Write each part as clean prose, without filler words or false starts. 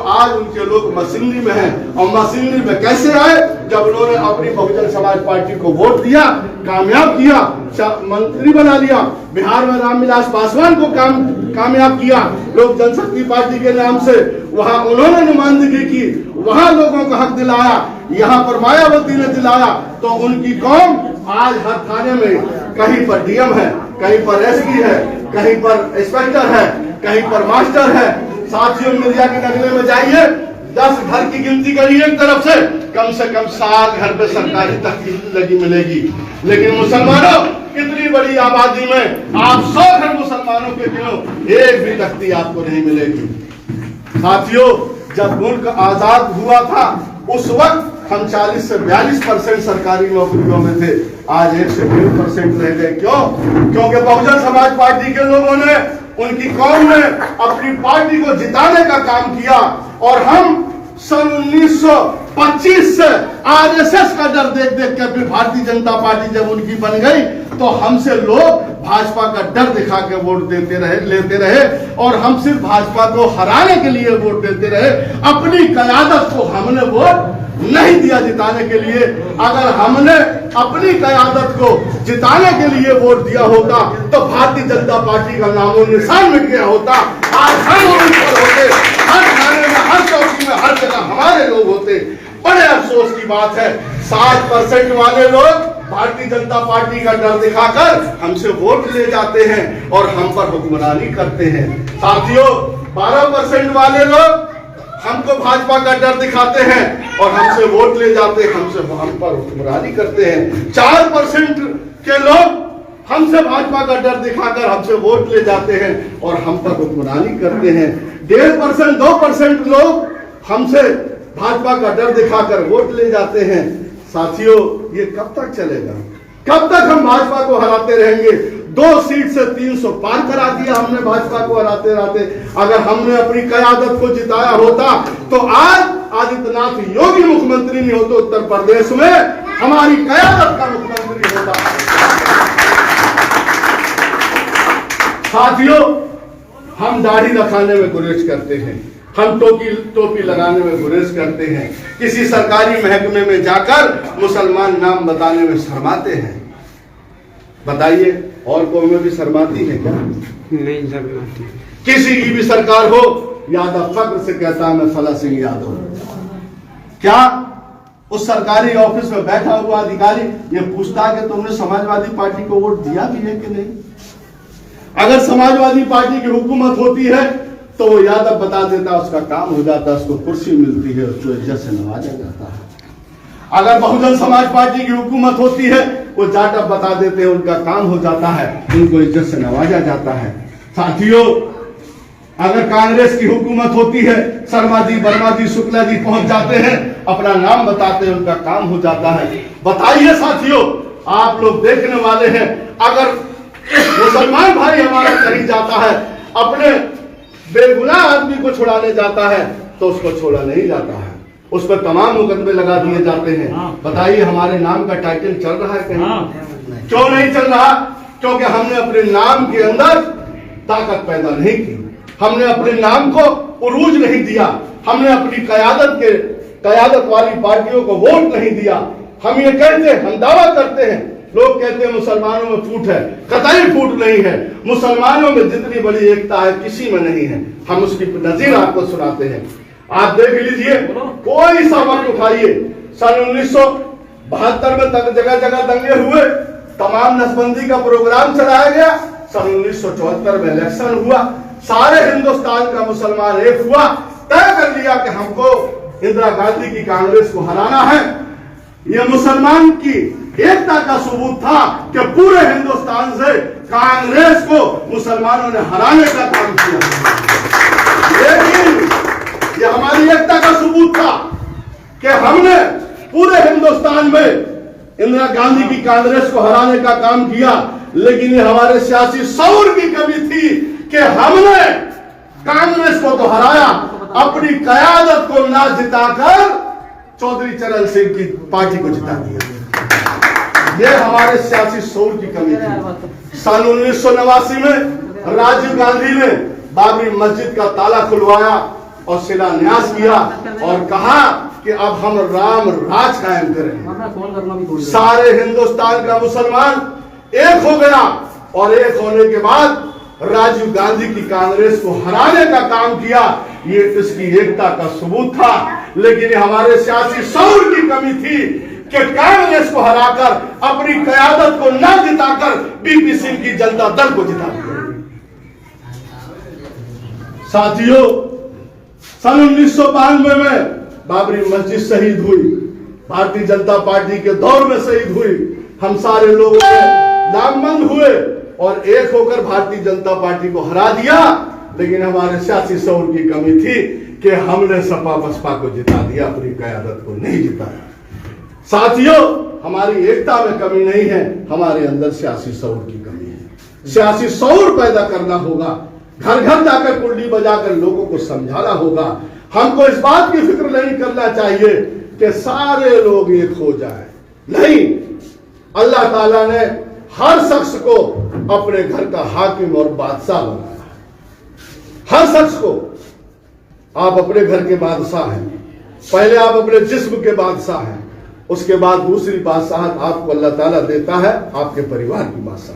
आज उनके लोग मशीनरी में हैं। और मशीनरी में कैसे आए? जब उन्होंने अपनी बहुजन समाज पार्टी को वोट दिया, कामयाब किया, मंत्री बना लिया, बिहार में रामविलास पासवान को कामयाब किया, लोक जनशक्ति पार्टी के नाम से वहां उन्होंने नुमाइंदगी की, वहां लोगों को हक दिलाया, यहाँ पर मायावती ने दिलाया। तो उनकी कौम आज हर थाने में कहीं पर डीएम है, कहीं पर एसपी है, कहीं पर इंस्पेक्टर है, कहीं पर मास्टर है। साथियों, मीडिया के नगले में जाइए, 10 घर की गिनती करिए, एक तरफ से कम 7 घर पे सरकारी तख्ती लगी मिलेगी। लेकिन मुसलमानों, कितनी बड़ी आबादी में आप 100 घर मुसलमानों के गिनो, एक भी तख्ती आपको नहीं मिलेगी। साथियों, जब मुल्क आजाद हुआ था उस वक्त हम 40 से 42% सरकारी नौकरियों में थे, आज 1 से 1.5% रह गए। क्यों? क्योंकि बहुजन समाज पार्टी के लोगों ने, उनकी कौम ने अपनी पार्टी को जिताने का काम किया। और हम सन 1925 से आरएसएस का डर देख देख के फिर भारतीय जनता पार्टी जब उनकी बन गई तो हमसे लोग भाजपा का डर दिखा के वोट लेते रहे और हम सिर्फ भाजपा को हराने के लिए वोट देते रहे। अपनी क़यादत को हमने वोट नहीं दिया जिताने के लिए। अगर हमने अपनी क़यादत को जिताने के लिए वोट दिया होता तो भारतीय जनता पार्टी का नामो निशान मिट गया होता। आज हम होते, हर थाने में, हर चौकी में, हर जगह हमारे लोग होते। बड़े अफसोस की बात है, 60% वाले लोग भारतीय जनता पार्टी का डर दिखाकर हमसे वोट ले जाते हैं और हम पर हुक्मरानी करते हैं। साथियों, 12% वाले लोग हमको भाजपा का डर दिखाते हैं और हमसे वोट ले जाते हैं, हम पर हुक्मरानी करते हैं। 4% के लोग हमसे भाजपा का डर दिखाकर हमसे वोट ले जाते हैं और हम पर हुक्मरानी करते हैं। 1.5%, 2% लोग हमसे भाजपा का डर दिखाकर वोट ले जाते हैं। साथियों, ये कब तक चलेगा? कब तक हम भाजपा को हराते रहेंगे? 2 सीट से 300 पार करा दिया हमने भाजपा को हराते हराते। अगर हमने अपनी क़यादत को जिताया होता तो आज आदित्यनाथ योगी मुख्यमंत्री नहीं होते, उत्तर प्रदेश में हमारी क़यादत का मुख्यमंत्री होता। साथियों, हम दाढ़ी रखाने में गुरेज करते हैं, हम टोपी लगाने में गुरेज करते हैं, किसी सरकारी महकमे में जाकर मुसलमान नाम बताने में शर्माते हैं। बताइए, और कौमें भी शर्माती है क्या? नहीं शर्माती। किसी की भी सरकार हो, यादव फख्र से कहता है मैं फला सिंह यादव। क्या उस सरकारी ऑफिस में बैठा हुआ अधिकारी ये पूछता है कि तुमने समाजवादी पार्टी को वोट दिया भी है कि नहीं? अगर समाजवादी पार्टी की हुकूमत होती है तो वो यादव बता देता, उसका काम हो जाता, उसको कुर्सी मिलती है, उसको इज्जत से नवाजा जाता है। अगर बहुजन समाज पार्टी की हुकूमत होती है, वो जाटव बता देते हैं, उनका काम हो जाता है, उनको इज्जत से नवाजा जाता है। साथियों, अगर कांग्रेस की हुकूमत होती है, शर्मा जी, वर्मा जी, शुक्ला जी पहुंच जाते हैं, अपना नाम बताते हैं, उनका काम हो जाता है। बताइए साथियों, आप लोग देखने वाले हैं, अगर मुसलमान भाई हमारा कहीं जाता है, अपने बेगुनाह आदमी को छुड़ाने जाता है तो उसको छोड़ा नहीं जाता है, उस पर तमाम मुकदमे लगा दिए जाते हैं। बताइए, हमारे नाम का टाइटल चल रहा है कहीं? क्यों नहीं चल रहा? क्योंकि हमने अपने नाम के अंदर ताकत पैदा नहीं की, हमने अपने नाम को उरूज नहीं दिया, हमने अपनी क़यादत वाली पार्टियों को वोट नहीं दिया। हम ये कहते, हम दावा करते हैं, लोग कहते हैं मुसलमानों में फूट है, कतई फूट नहीं है। मुसलमानों में जितनी बड़ी एकता है किसी में नहीं है। हम उसकी नजीर आपको सुनाते हैं, आप देख लीजिए। कोई सा वक्त उठाइए, सन 1972 में जगह जगह दंगे हुए, तमाम नसबंदी का प्रोग्राम चलाया गया। सन 1974 में इलेक्शन हुआ, सारे हिंदुस्तान का मुसलमान एक हुआ, तय कर लिया कि हमको इंदिरा गांधी की कांग्रेस को हराना है। यह मुसलमान की एकता का सबूत था कि पूरे हिंदुस्तान से कांग्रेस को मुसलमानों ने हराने का काम किया। लेकिन यह हमारी एकता का सबूत था कि हमने पूरे हिंदुस्तान में इंदिरा गांधी की कांग्रेस को हराने का काम किया। लेकिन ये हमारे सियासी शऊर की कमी थी कि हमने कांग्रेस को तो हराया, अपनी क़यादत को ना जिताकर चौधरी चरण सिंह की पार्टी को जिता दिया। ये हमारे सियासी शऊर की कमी थी। सन 1989 में राजीव गांधी ने बाबरी मस्जिद का ताला खुलवाया और शिलान्यास किया और कहा कि अब हम राम राज कायम करेंगे। सारे हिंदुस्तान का मुसलमान एक हो गया और एक होने के बाद राजीव गांधी की कांग्रेस को हराने का काम किया। ये इसकी एकता का सबूत था। लेकिन हमारे सियासी शऊर की कमी थी कि कांग्रेस को हराकर अपनी क़यादत को न जिताकर बीपी सिंह की जनता दल को जिता दिया। साथियों, सन 1992 में बाबरी मस्जिद शहीद हुई, भारतीय जनता पार्टी के दौर में शहीद हुई। हम सारे लोग लामबंद हुए और एक होकर भारतीय जनता पार्टी को हरा दिया। लेकिन हमारे सियासी शऊर की कमी थी कि हमने सपा बसपा को जिता दिया, अपनी क़यादत को नहीं जिताया। साथियों, हमारी एकता में कमी नहीं है, हमारे अंदर सियासी शऊर की कमी है। सियासी शऊर पैदा करना होगा, घर घर जाकर कुंडी बजाकर लोगों को समझाना होगा। हमको इस बात की फिक्र नहीं करना चाहिए कि सारे लोग एक हो जाए, नहीं। अल्लाह ताला ने हर शख्स को अपने घर का हाकिम और बादशाह बनाया। हर शख्स को आप अपने घर के बादशाह हैं। पहले आप अपने जिस्म के बादशाह हैं, उसके बाद दूसरी बादशाहत आपको अल्लाह ताला देता है आपके परिवार की बादशाह।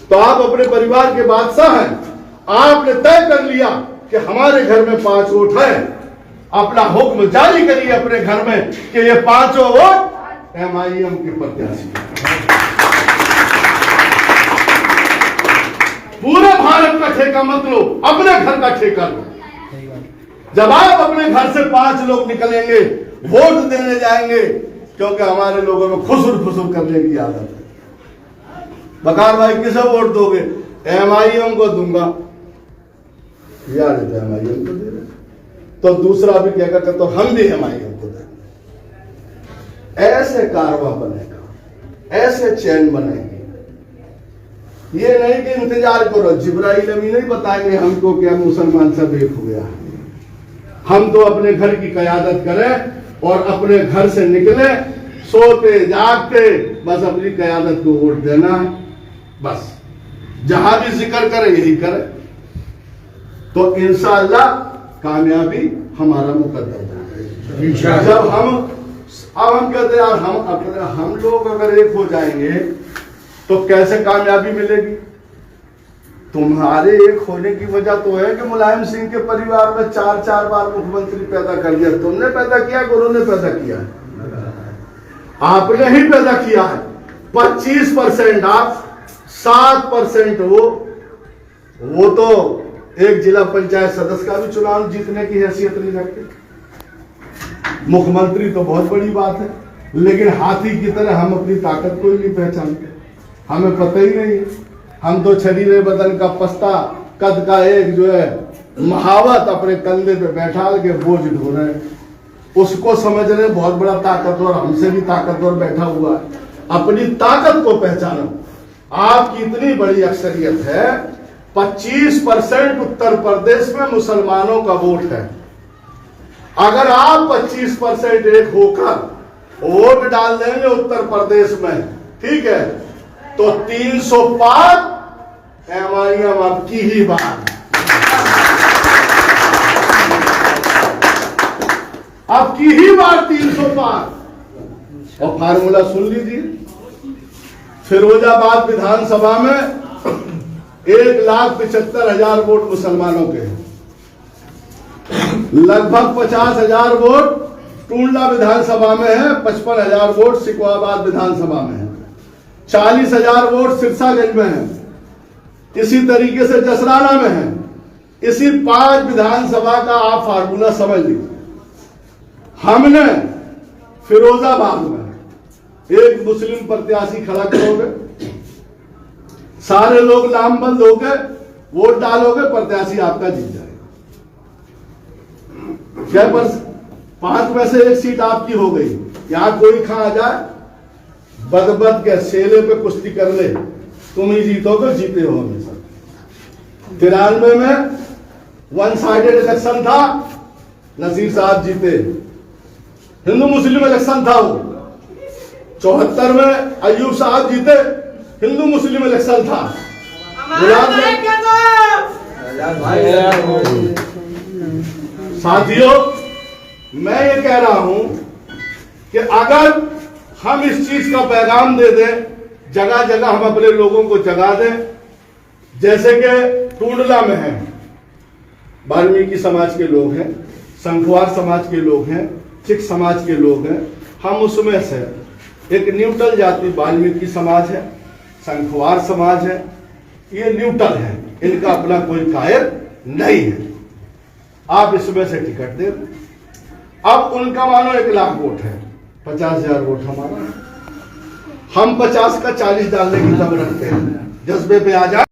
तो आप अपने परिवार के बादशाह हैं। आपने तय कर लिया कि हमारे घर में 5 वोट है। अपना हुक्म जारी करिए अपने घर में कि ये 5 वोट MIM के प्रत्याशी। पूरे भारत का ठेका मत लो, अपने घर का ठेका लो। जब आप अपने घर से 5 लोग निकलेंगे, वोट देने जाएंगे, क्योंकि हमारे लोगों में खुसुर फुसुर करने की आदत है। बकार भाई किसे वोट दोगे? MIM को दूंगा। यार MIM को दे रहे, तो दूसरा भी क्या कहता, तो हम भी MIM को देंगे। ऐसे कारवा बनेगा, ऐसे चैन बनेगी। ये नहीं कि इंतजार करो, जिब्राइल अमीन नहीं बताएंगे हमको क्या मुसलमान सब एक हो गया। हम तो अपने घर की क़यादत करें और अपने घर से निकले, सोते जागते बस अपनी क़यादत को वोट देना है। बस जहां भी जिक्र करे यही करे, तो इंशाअल्लाह कामयाबी हमारा मुकद्दर है। जब हम कहते यार हम लोग अगर एक हो जाएंगे तो कैसे कामयाबी मिलेगी? तुम्हारे एक होने की वजह तो है कि मुलायम सिंह के परिवार में 4 बार मुख्यमंत्री पैदा कर दिया। तुमने पैदा किया, गुरु ने पैदा किया, आपने ही पैदा किया है। 25% आप, 7% वो तो एक जिला पंचायत सदस्य का भी चुनाव जीतने की हैसियत नहीं रखते। मुख्यमंत्री तो बहुत बड़ी बात है, लेकिन हाथी की तरह हम अपनी ताकत को ही नहीं पहचानते। हमें पता ही नहीं है। हम तो शरीर बदन का पस्ता, कद का एक जो है महावत अपने कंधे पे बैठा के बोझ ढो रहे हैं, उसको समझ रहे बहुत बड़ा ताकतवर, हमसे भी ताकतवर बैठा हुआ है। अपनी ताकत को पहचानो। आपकी इतनी बड़ी अक्सरियत है, 25% उत्तर प्रदेश में मुसलमानों का वोट है। अगर आप 25% एक होकर वोट डाल देंगे उत्तर प्रदेश में, ठीक है, तो 300 पार MIM आपकी ही बात, आपकी ही बात 300 पार। और फार्मूला सुन लीजिए, फिरोजाबाद विधानसभा में 1,75,000 वोट मुसलमानों के हैं। लगभग 50,000 वोट टूंडला विधानसभा में है, 55,000 वोट सिकोहाबाद विधानसभा में है, 40,000 वोट सिरसागंज में है, इसी तरीके से जसराना में है। इसी 5 विधानसभा का आप फार्मूला समझ लीजिए। हमने फिरोजाबाद में एक मुस्लिम प्रत्याशी खड़ा करोगे, सारे लोग लामबंद होकर वोट डालोगे, प्रत्याशी आपका जीत जाएगा। 5 में से 1 सीट आपकी हो गई। यहां कोई खा आ जाए, बद के सेले पे कुश्ती कर ले, तुम ही जीतोगे, जीते हो हमेशा। 93 में 1 साइडेड इलेक्शन था, नसीर साहब जीते। हिंदू मुस्लिम इलेक्शन था वो। 74 में अयूब साहब जीते, हिंदू मुस्लिम इलेक्शन था। साथियों, मैं ये कह रहा हूं कि अगर हम इस चीज का पैगाम दे दें, जगह जगह हम अपने लोगों को जगा दें, जैसे कि टूंडला में है वाल्मीकि समाज के लोग हैं, संखवार समाज के लोग हैं, सिख समाज के लोग हैं, हम उसमें से एक न्यूट्रल जाति वाल्मीकि समाज है, संखवार समाज है, ये न्यूट्रल है, इनका अपना कोई कायर नहीं है। आप इसमें से टिकट दे, अब उनका मानो 1 लाख वोट है, 50,000 वोट हमारा, हम 50 का 40 डालने की दम रखते हैं, जज्बे पे आ जाए।